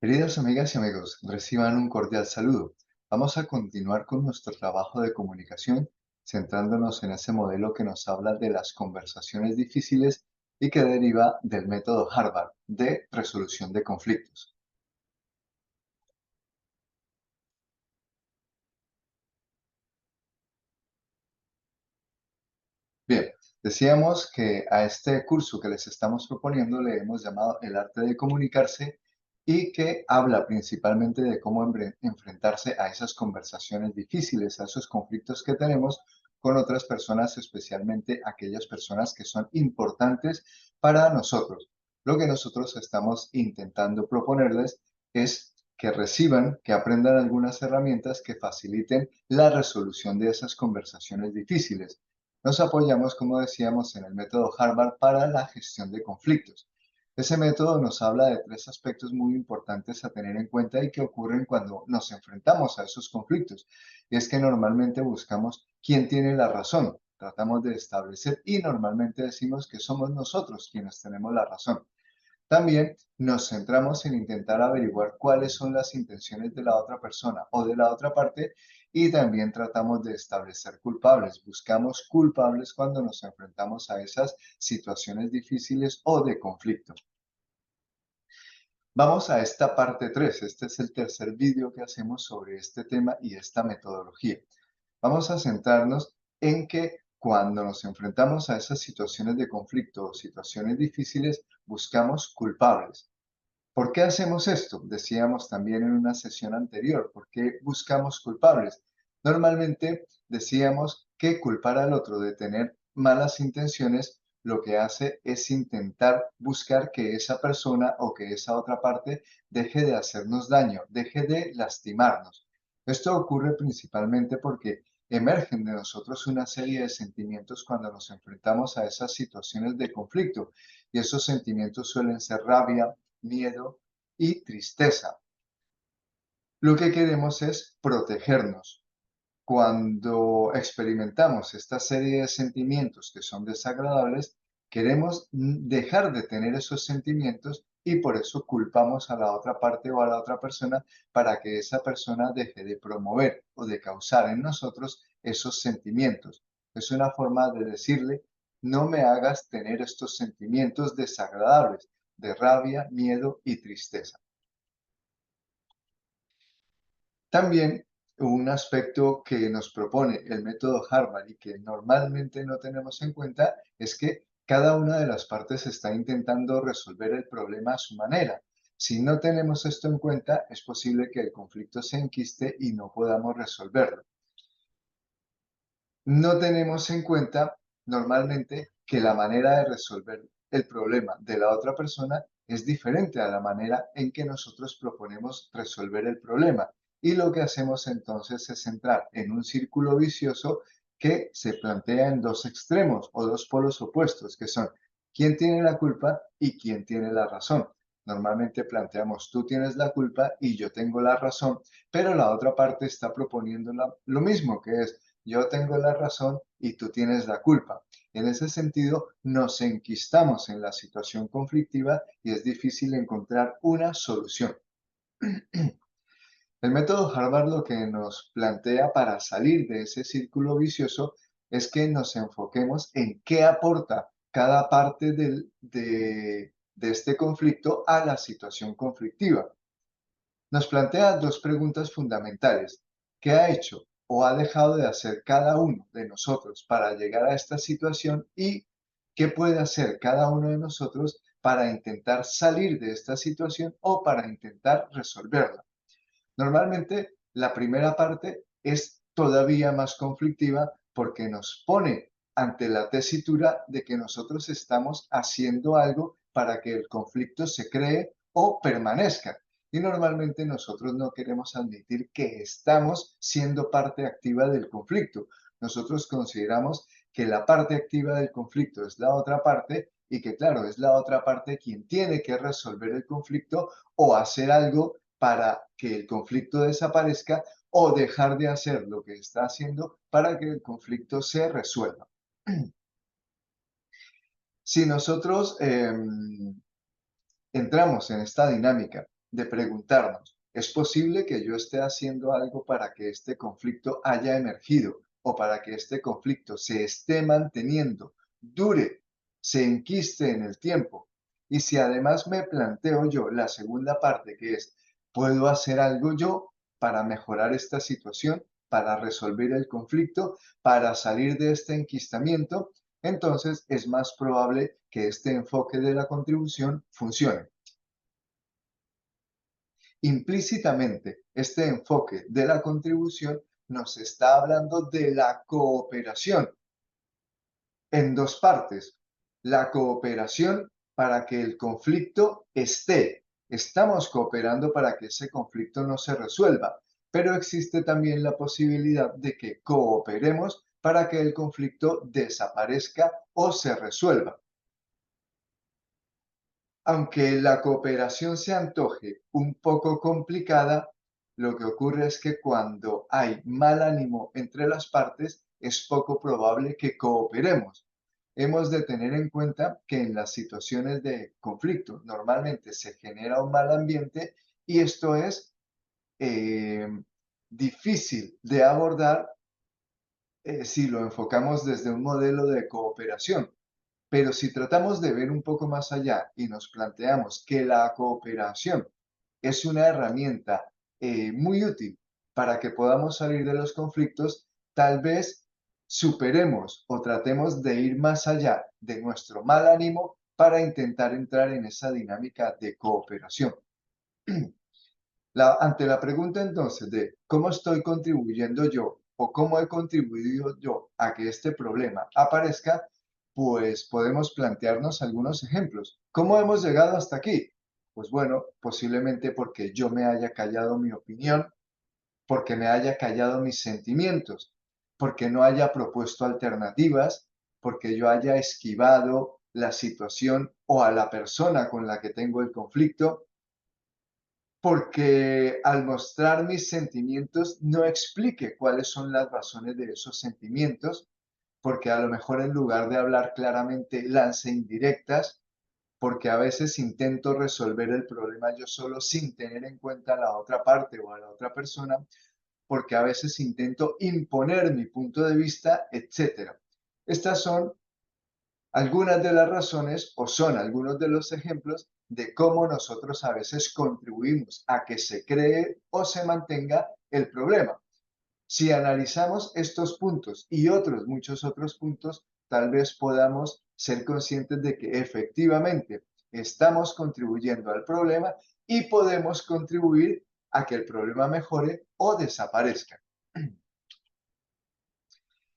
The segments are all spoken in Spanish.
Queridas amigas y amigos, reciban un cordial saludo. Vamos a continuar con nuestro trabajo de comunicación, centrándonos en ese modelo que nos habla de las conversaciones difíciles y que deriva del método Harvard de resolución de conflictos. Bien, decíamos que a este curso que les estamos proponiendo le hemos llamado el arte de comunicarse y que habla principalmente de cómo enfrentarse a esas conversaciones difíciles, a esos conflictos que tenemos con otras personas, especialmente aquellas personas que son importantes para nosotros. Lo que nosotros estamos intentando proponerles es que reciban, que aprendan algunas herramientas que faciliten la resolución de esas conversaciones difíciles. Nos apoyamos, como decíamos, en el método Harvard para la gestión de conflictos. Ese método nos habla de tres aspectos muy importantes a tener en cuenta y que ocurren cuando nos enfrentamos a esos conflictos. Y es que normalmente buscamos quién tiene la razón. Tratamos de establecer y normalmente decimos que somos nosotros quienes tenemos la razón. También nos centramos en intentar averiguar cuáles son las intenciones de la otra persona o de la otra parte y también tratamos de establecer culpables. Buscamos culpables cuando nos enfrentamos a esas situaciones difíciles o de conflicto. Vamos a esta parte 3. Este es el tercer vídeo que hacemos sobre este tema y esta metodología. Vamos a centrarnos en que cuando nos enfrentamos a esas situaciones de conflicto o situaciones difíciles, buscamos culpables. ¿Por qué hacemos esto? Decíamos también en una sesión anterior, ¿por qué buscamos culpables? Normalmente decíamos que culpar al otro de tener malas intenciones lo que hace es intentar buscar que esa persona o que esa otra parte deje de hacernos daño, deje de lastimarnos. Esto ocurre principalmente porque emergen de nosotros una serie de sentimientos cuando nos enfrentamos a esas situaciones de conflicto y esos sentimientos suelen ser rabia, miedo y tristeza. Lo que queremos es protegernos. Cuando experimentamos esta serie de sentimientos que son desagradables, queremos dejar de tener esos sentimientos y por eso culpamos a la otra parte o a la otra persona para que esa persona deje de promover o de causar en nosotros esos sentimientos. Es una forma de decirle, no me hagas tener estos sentimientos desagradables de rabia, miedo y tristeza. También un aspecto que nos propone el método Harvard y que normalmente no tenemos en cuenta es que cada una de las partes está intentando resolver el problema a su manera. Si no tenemos esto en cuenta, es posible que el conflicto se enquiste y no podamos resolverlo. No tenemos en cuenta normalmente que la manera de resolver el problema de la otra persona es diferente a la manera en que nosotros proponemos resolver el problema. Y lo que hacemos entonces es entrar en un círculo vicioso que se plantea en dos extremos o dos polos opuestos, que son quién tiene la culpa y quién tiene la razón. Normalmente planteamos tú tienes la culpa y yo tengo la razón, pero la otra parte está proponiendo lo mismo, que es yo tengo la razón y tú tienes la culpa. En ese sentido, nos enquistamos en la situación conflictiva y es difícil encontrar una solución. El método Harvard lo que nos plantea para salir de ese círculo vicioso es que nos enfoquemos en qué aporta cada parte de este conflicto a la situación conflictiva. Nos plantea dos preguntas fundamentales. ¿Qué ha hecho o ha dejado de hacer cada uno de nosotros para llegar a esta situación? ¿Y qué puede hacer cada uno de nosotros para intentar salir de esta situación o para intentar resolverla? Normalmente, la primera parte es todavía más conflictiva porque nos pone ante la tesitura de que nosotros estamos haciendo algo para que el conflicto se cree o permanezca. Y normalmente nosotros no queremos admitir que estamos siendo parte activa del conflicto. Nosotros consideramos que la parte activa del conflicto es la otra parte y que, claro, es la otra parte quien tiene que resolver el conflicto o hacer algo para que el conflicto desaparezca o dejar de hacer lo que está haciendo para que el conflicto se resuelva. Si nosotros entramos en esta dinámica de preguntarnos, ¿es posible que yo esté haciendo algo para que este conflicto haya emergido o para que este conflicto se esté manteniendo, dure, se enquiste en el tiempo? Y si además me planteo yo la segunda parte, que es, ¿puedo hacer algo yo para mejorar esta situación, para resolver el conflicto, para salir de este enquistamiento? Entonces es más probable que este enfoque de la contribución funcione. Implícitamente, este enfoque de la contribución nos está hablando de la cooperación en dos partes. La cooperación para que el conflicto esté. Estamos cooperando para que ese conflicto no se resuelva, pero existe también la posibilidad de que cooperemos para que el conflicto desaparezca o se resuelva. Aunque la cooperación se antoje un poco complicada, lo que ocurre es que cuando hay mal ánimo entre las partes, es poco probable que cooperemos. Hemos de tener en cuenta que en las situaciones de conflicto normalmente se genera un mal ambiente y esto es eh, difícil de abordar si lo enfocamos desde un modelo de cooperación. Pero si tratamos de ver un poco más allá y nos planteamos que la cooperación es una herramienta muy útil para que podamos salir de los conflictos, tal vez superemos o tratemos de ir más allá de nuestro mal ánimo para intentar entrar en esa dinámica de cooperación. Ante la pregunta entonces de cómo estoy contribuyendo yo o cómo he contribuido yo a que este problema aparezca, pues podemos plantearnos algunos ejemplos. ¿Cómo hemos llegado hasta aquí? Pues bueno, posiblemente porque yo me haya callado mi opinión, porque me haya callado mis sentimientos, porque no haya propuesto alternativas, porque yo haya esquivado la situación o a la persona con la que tengo el conflicto, porque al mostrar mis sentimientos no explique cuáles son las razones de esos sentimientos, porque a lo mejor en lugar de hablar claramente lance indirectas, porque a veces intento resolver el problema yo solo sin tener en cuenta a la otra parte o a la otra persona, porque a veces intento imponer mi punto de vista, etcétera. Estas son algunas de las razones o son algunos de los ejemplos de cómo nosotros a veces contribuimos a que se cree o se mantenga el problema. Si analizamos estos puntos y otros, muchos otros puntos, tal vez podamos ser conscientes de que efectivamente estamos contribuyendo al problema y podemos contribuir a que el problema mejore o desaparezca.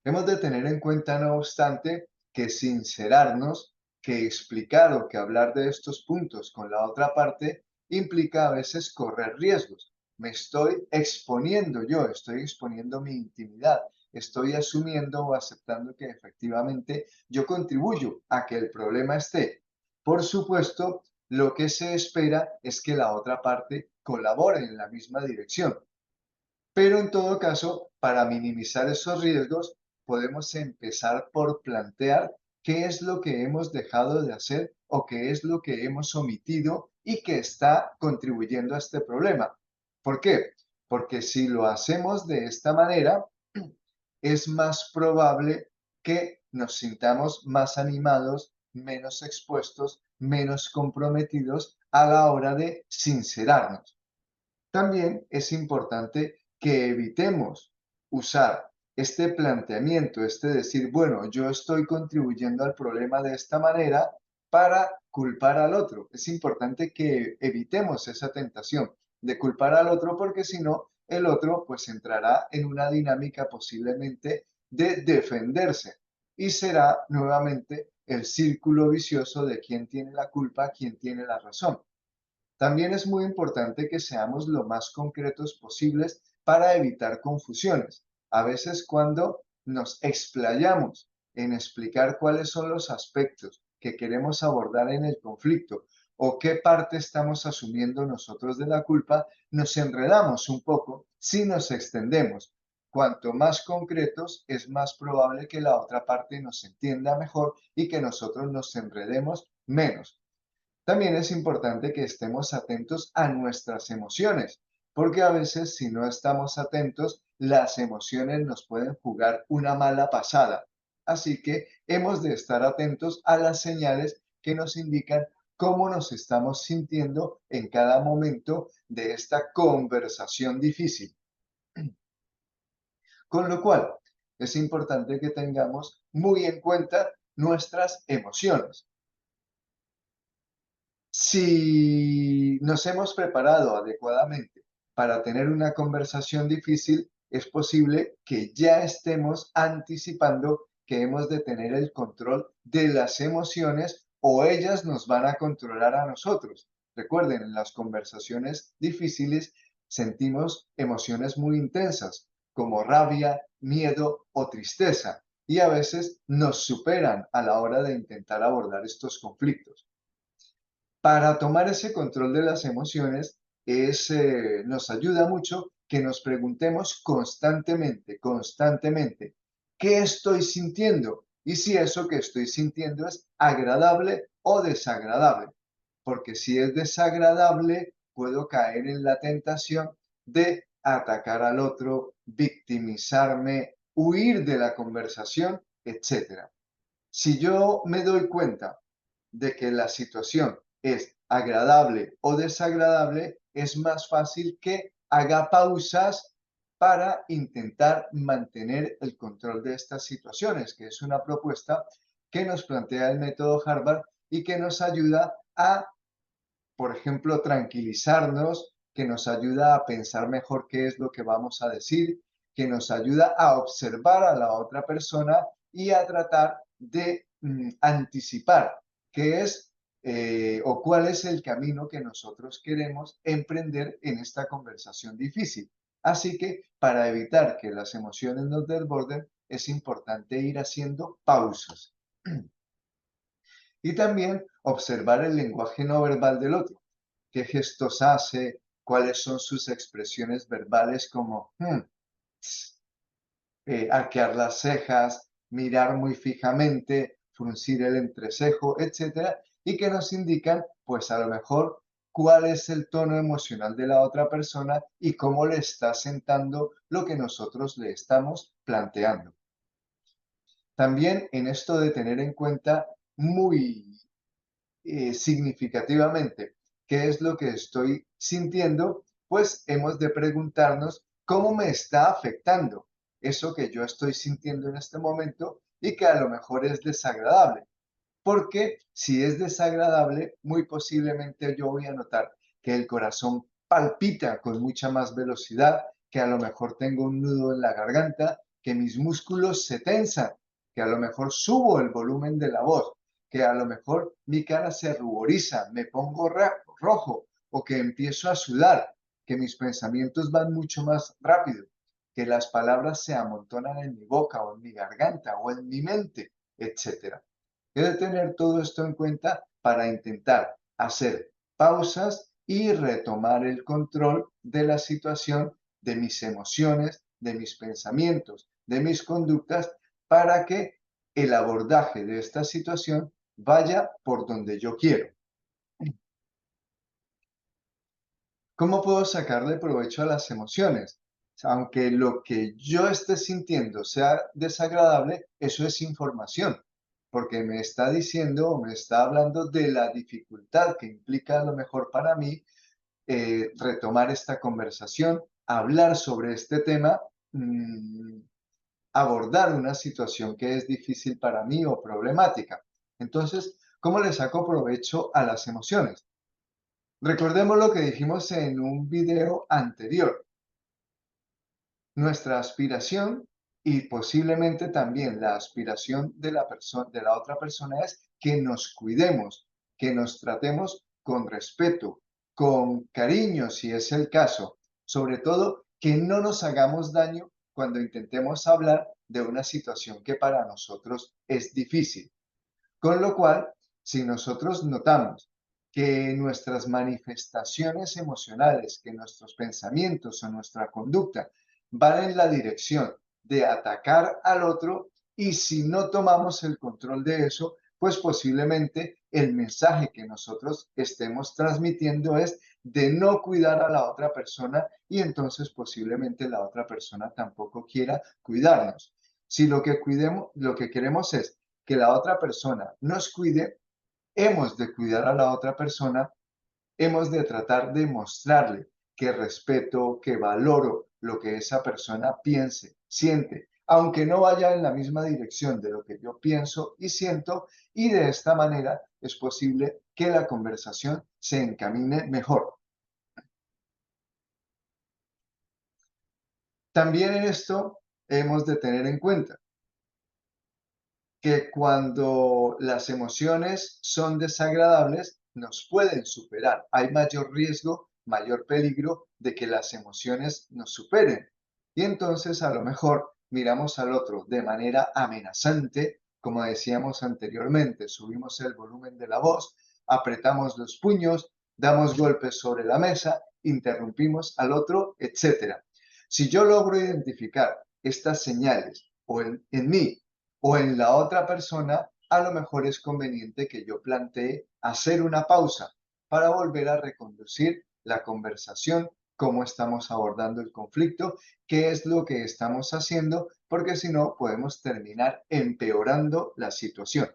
Hemos de tener en cuenta, no obstante, que sincerarnos, que explicar o que hablar de estos puntos con la otra parte implica a veces correr riesgos. Me estoy exponiendo yo, estoy exponiendo mi intimidad, estoy asumiendo o aceptando que efectivamente yo contribuyo a que el problema esté. Por supuesto, lo que se espera es que la otra parte colabore en la misma dirección. Pero en todo caso, para minimizar esos riesgos, podemos empezar por plantear qué es lo que hemos dejado de hacer o qué es lo que hemos omitido y que está contribuyendo a este problema. ¿Por qué? Porque si lo hacemos de esta manera, es más probable que nos sintamos más animados, menos expuestos, menos comprometidos a la hora de sincerarnos. También es importante que evitemos usar este planteamiento, este decir, bueno, yo estoy contribuyendo al problema de esta manera para culpar al otro. Es importante que evitemos esa tentación de culpar al otro porque si no, el otro pues entrará en una dinámica posiblemente de defenderse y será nuevamente el círculo vicioso de quién tiene la culpa, quién tiene la razón. También es muy importante que seamos lo más concretos posibles para evitar confusiones. A veces cuando nos explayamos en explicar cuáles son los aspectos que queremos abordar en el conflicto o qué parte estamos asumiendo nosotros de la culpa, nos enredamos un poco si nos extendemos. Cuanto más concretos, es más probable que la otra parte nos entienda mejor y que nosotros nos enredemos menos. También es importante que estemos atentos a nuestras emociones, porque a veces si no estamos atentos, las emociones nos pueden jugar una mala pasada. Así que hemos de estar atentos a las señales que nos indican cómo nos estamos sintiendo en cada momento de esta conversación difícil. Con lo cual, es importante que tengamos muy en cuenta nuestras emociones. Si nos hemos preparado adecuadamente para tener una conversación difícil, es posible que ya estemos anticipando que hemos de tener el control de las emociones o ellas nos van a controlar a nosotros. Recuerden, en las conversaciones difíciles sentimos emociones muy intensas como rabia, miedo o tristeza y a veces nos superan a la hora de intentar abordar estos conflictos. Para tomar ese control de las emociones nos ayuda mucho que nos preguntemos constantemente, ¿qué estoy sintiendo? Y si eso que estoy sintiendo es agradable o desagradable. Porque si es desagradable, puedo caer en la tentación de atacar al otro, victimizarme, huir de la conversación, etcétera. Si yo me doy cuenta de que la situación es agradable o desagradable, es más fácil que haga pausas para intentar mantener el control de estas situaciones, que es una propuesta que nos plantea el método Harvard y que nos ayuda a, por ejemplo, tranquilizarnos, que nos ayuda a pensar mejor qué es lo que vamos a decir, que nos ayuda a observar a la otra persona y a tratar de anticipar qué es o cuál es el camino que nosotros queremos emprender en esta conversación difícil. Así que para evitar que las emociones nos desborden, es importante ir haciendo pausas. Y también observar el lenguaje no verbal del otro, qué gestos hace, cuáles son sus expresiones verbales como arquear las cejas, mirar muy fijamente, fruncir el entrecejo, etcétera, y que nos indican, pues a lo mejor, cuál es el tono emocional de la otra persona y cómo le está sentando lo que nosotros le estamos planteando. También en esto de tener en cuenta muy significativamente qué es lo que estoy sintiendo, pues hemos de preguntarnos cómo me está afectando eso que yo estoy sintiendo en este momento y que a lo mejor es desagradable. Porque si es desagradable, muy posiblemente yo voy a notar que el corazón palpita con mucha más velocidad, que a lo mejor tengo un nudo en la garganta, que mis músculos se tensan, que a lo mejor subo el volumen de la voz, que a lo mejor mi cara se ruboriza, me pongo rojo o que empiezo a sudar, que mis pensamientos van mucho más rápido, que las palabras se amontonan en mi boca o en mi garganta o en mi mente, etcétera. He de tener todo esto en cuenta para intentar hacer pausas y retomar el control de la situación, de mis emociones, de mis pensamientos, de mis conductas, para que el abordaje de esta situación vaya por donde yo quiero. ¿Cómo puedo sacarle provecho a las emociones? Aunque lo que yo esté sintiendo sea desagradable, eso es información, porque me está diciendo o me está hablando de la dificultad que implica a lo mejor para mí retomar esta conversación, hablar sobre este tema, mm, abordar una situación que es difícil para mí o problemática. Entonces, ¿cómo le saco provecho a las emociones? Recordemos lo que dijimos en un video anterior. Nuestra aspiración y posiblemente también la aspiración de la persona, de la otra persona es que nos cuidemos, que nos tratemos con respeto, con cariño, si es el caso. Sobre todo, que no nos hagamos daño cuando intentemos hablar de una situación que para nosotros es difícil. Con lo cual, si nosotros notamos que nuestras manifestaciones emocionales, que nuestros pensamientos o nuestra conducta van en la dirección de atacar al otro y si no tomamos el control de eso, pues posiblemente el mensaje que nosotros estemos transmitiendo es de no cuidar a la otra persona y entonces posiblemente la otra persona tampoco quiera cuidarnos. Si lo que queremos es que la otra persona nos cuide, hemos de cuidar a la otra persona, hemos de tratar de mostrarle que respeto, que valoro lo que esa persona piense, siente, aunque no vaya en la misma dirección de lo que yo pienso y siento, y de esta manera es posible que la conversación se encamine mejor. También en esto hemos de tener en cuenta que cuando las emociones son desagradables, nos pueden superar. Hay mayor riesgo, mayor peligro de que las emociones nos superen. Y entonces a lo mejor miramos al otro de manera amenazante, como decíamos anteriormente, subimos el volumen de la voz, apretamos los puños, damos golpes sobre la mesa, interrumpimos al otro, etcétera. Si yo logro identificar estas señales o en mí o en la otra persona, a lo mejor es conveniente que yo plantee hacer una pausa para volver a reconducir la conversación, cómo estamos abordando el conflicto, qué es lo que estamos haciendo, porque si no podemos terminar empeorando la situación.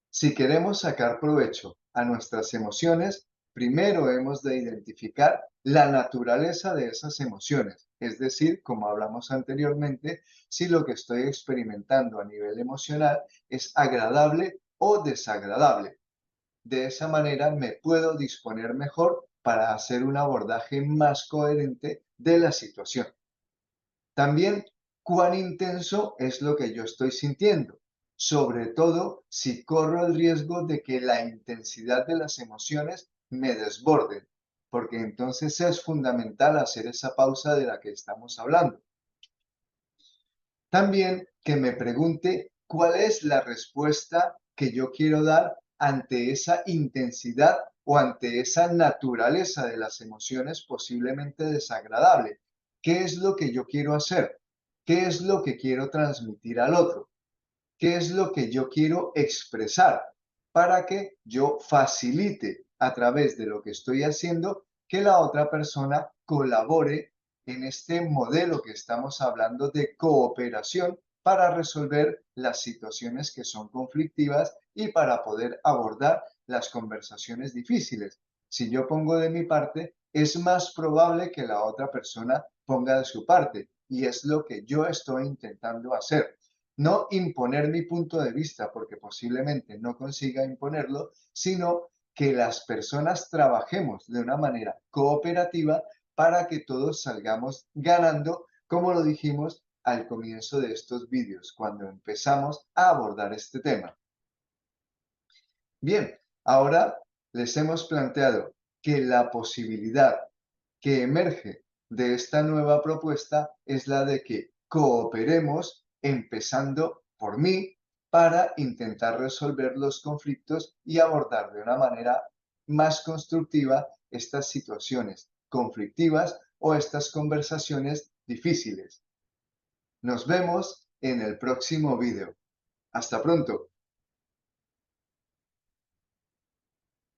Si queremos sacar provecho a nuestras emociones, primero hemos de identificar la naturaleza de esas emociones, es decir, como hablamos anteriormente, si lo que estoy experimentando a nivel emocional es agradable o desagradable. De esa manera me puedo disponer mejor para hacer un abordaje más coherente de la situación. También, cuán intenso es lo que yo estoy sintiendo, sobre todo si corro el riesgo de que la intensidad de las emociones me desborden, porque entonces es fundamental hacer esa pausa de la que estamos hablando. También que me pregunte cuál es la respuesta que yo quiero dar ante esa intensidad o ante esa naturaleza de las emociones posiblemente desagradable. ¿Qué es lo que yo quiero hacer? ¿Qué es lo que quiero transmitir al otro? ¿Qué es lo que yo quiero expresar para que yo facilite a través de lo que estoy haciendo que la otra persona colabore en este modelo que estamos hablando de cooperación para resolver las situaciones que son conflictivas y para poder abordar las conversaciones difíciles? Si yo pongo de mi parte, es más probable que la otra persona ponga de su parte y es lo que yo estoy intentando hacer. No imponer mi punto de vista, porque posiblemente no consiga imponerlo, sino que las personas trabajemos de una manera cooperativa para que todos salgamos ganando, como lo dijimos al comienzo de estos vídeos, cuando empezamos a abordar este tema. Bien, ahora les hemos planteado que la posibilidad que emerge de esta nueva propuesta es la de que cooperemos empezando por mí para intentar resolver los conflictos y abordar de una manera más constructiva estas situaciones conflictivas o estas conversaciones difíciles. Nos vemos en el próximo video. Hasta pronto.